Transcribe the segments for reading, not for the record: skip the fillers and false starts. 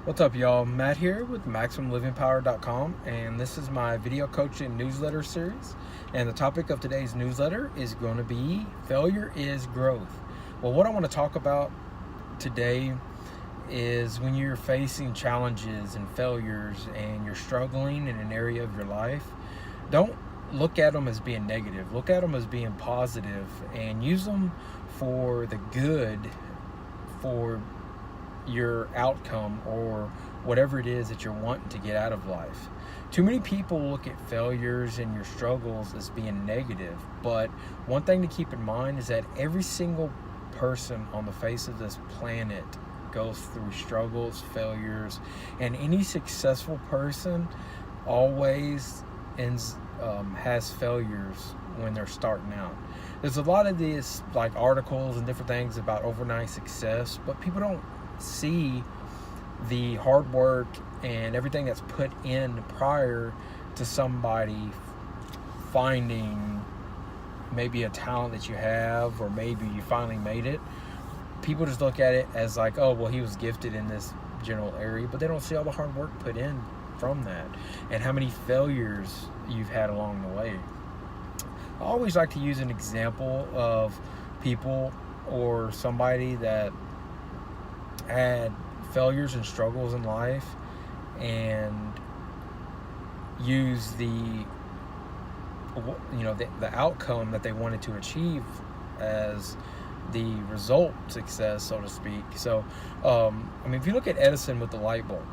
What's up, y'all? Matt here with MaximumLivingPower.com, and this is my video coaching newsletter series. And the topic of today's newsletter is going to be failure is growth. Well, what I want to talk about today is when you're facing challenges and failures and you're struggling in an area of your life, don't look at them as being negative. Look at them as being positive and use them for the good, for your outcome or whatever it is that you're wanting to get out of life. Too many people look at failures and your struggles as being negative, but one thing to keep in mind is that every single person on the face of this planet goes through struggles, failures, and any successful person always has failures when they're starting out. There's a lot of these like articles and different things about overnight success, but people don't see the hard work and everything that's put in prior to somebody finding maybe a talent that you have, or maybe you finally made it. People just look at it as like, oh, well, he was gifted in this general area, but they don't see all the hard work put in from that and how many failures you've had along the way. I always like to use an example of people or somebody that had failures and struggles in life and use the outcome that they wanted to achieve as the result success, so to speak. So if you look at Edison with the light bulb,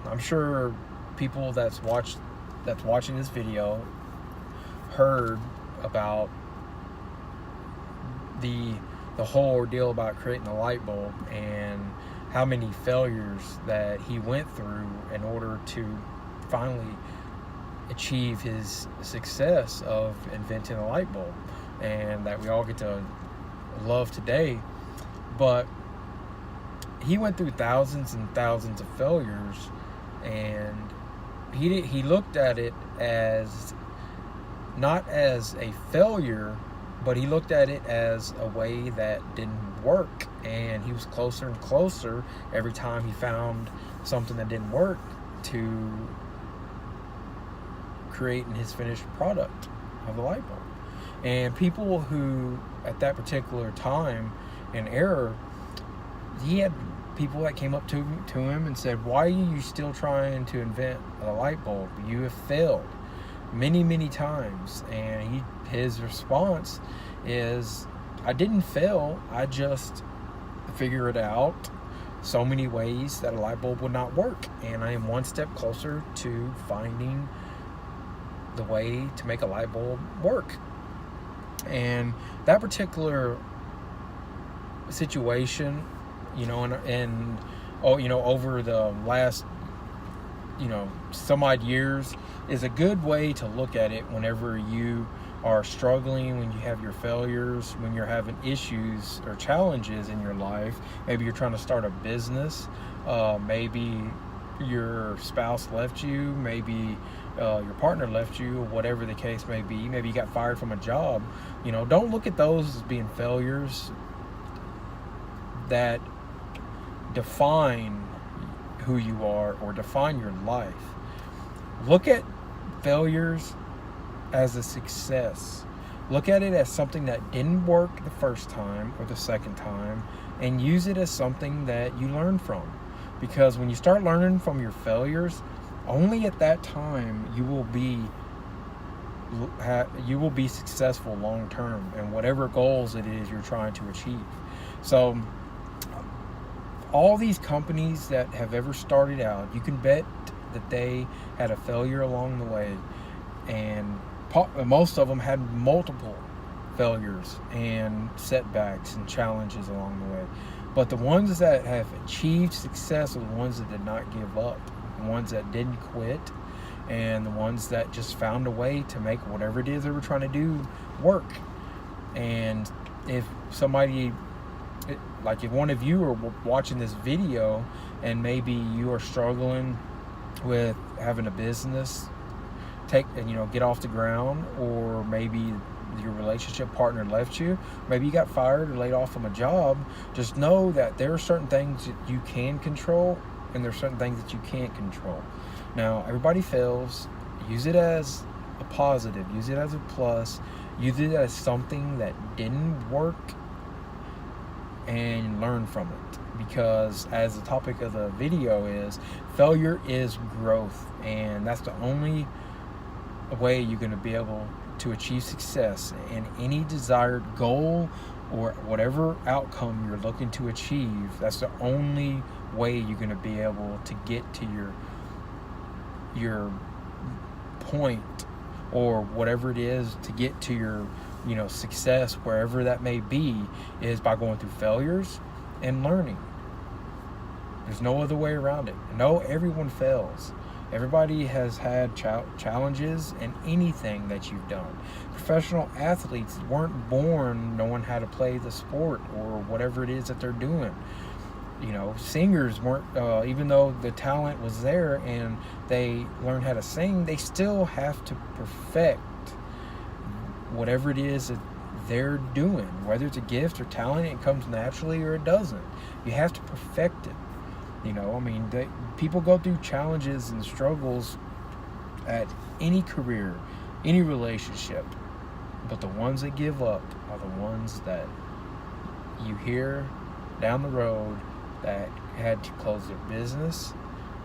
I'm sure people that's watching this video heard about the whole ordeal about creating the light bulb and how many failures that he went through in order to finally achieve his success of inventing a light bulb, and that we all get to love today. But he went through thousands and thousands of failures, and he looked at it as not as a failure, but he looked at it as a way that didn't work, and he was closer and closer every time he found something that didn't work to creating his finished product of the light bulb. And people who at that particular time and era, he had people that came up to him and said, why are you still trying to invent a light bulb? You have failed many times. And his response is, I didn't fail, I just figured out so many ways that a light bulb would not work, and I am one step closer to finding the way to make a light bulb work. And that particular situation, over the last some odd years, is a good way to look at it whenever you are struggling, when you have your failures, when you're having issues or challenges in your life. Maybe you're trying to start a business, maybe your spouse left you, maybe your partner left you, or whatever the case may be. Maybe you got fired from a job. Don't look at those as being failures that define who you are or define your life. Look at failures as a success. Look at it as something that didn't work the first time or the second time, and use it as something that you learn from. Because when you start learning from your failures, only at that time you will be successful long term in whatever goals it is you're trying to achieve. So all these companies that have ever started out, you can bet that they had a failure along the way, and most of them had multiple failures and setbacks and challenges along the way. But the ones that have achieved success are the ones that did not give up, the ones that didn't quit, and the ones that just found a way to make whatever it is they were trying to do work. And if one of you are watching this video and maybe you are struggling with having a business get off the ground, or maybe your relationship partner left you, maybe you got fired or laid off from a job, just know that there are certain things that you can control and there's certain things that you can't control. Now, everybody fails. Use it as a positive, use it as a plus, use it as something that didn't work, and learn from it. Because as the topic of the video is, failure is growth, and that's the only way you're going to be able to achieve success in any desired goal or whatever outcome you're looking to achieve. That's the only way you're going to be able to get to your point, or whatever it is, to get to your success, wherever that may be, is by going through failures and learning. There's no other way around it. No, everyone fails. Everybody has had challenges in anything that you've done. Professional athletes weren't born knowing how to play the sport or whatever it is that they're doing. Singers weren't, even though the talent was there and they learned how to sing, they still have to perfect whatever it is that they're doing. Whether it's a gift or talent, it comes naturally or it doesn't. You have to perfect it. People go through challenges and struggles at any career, any relationship, but the ones that give up are the ones that you hear down the road that had to close their business,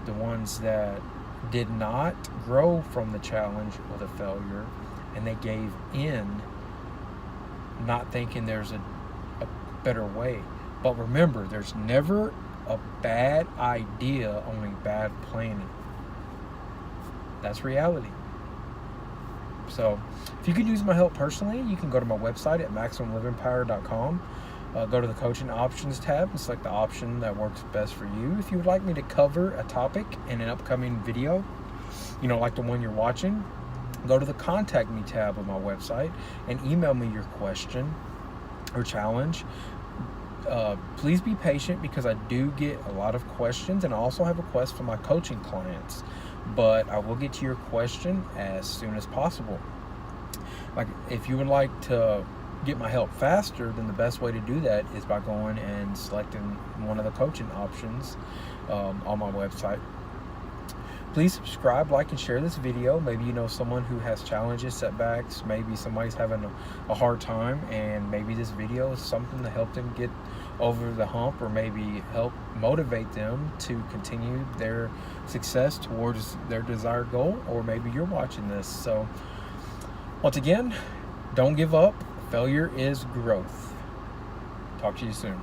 the ones that did not grow from the challenge or the failure, and they gave in, not thinking there's a better way. But remember, there's never a bad idea, only bad planning. That's reality. So if you could use my help personally, you can go to my website at MaximumLivingPower.com. Go to the coaching options tab and select the option that works best for you. If you would like me to cover a topic in an upcoming video, like the one you're watching, go to the contact me tab of my website and email me your question or challenge. Please be patient, because I do get a lot of questions, and I also have requests from my coaching clients, but I will get to your question as soon as possible. Like, if you would like to get my help faster, then the best way to do that is by going and selecting one of the coaching options on my website. Please subscribe, like, and share this video. Maybe you know someone who has challenges, setbacks, maybe somebody's having a hard time, and maybe this video is something to help them get over the hump, or maybe help motivate them to continue their success towards their desired goal. Or maybe you're watching this. So once again, don't give up. Failure is growth. Talk to you soon.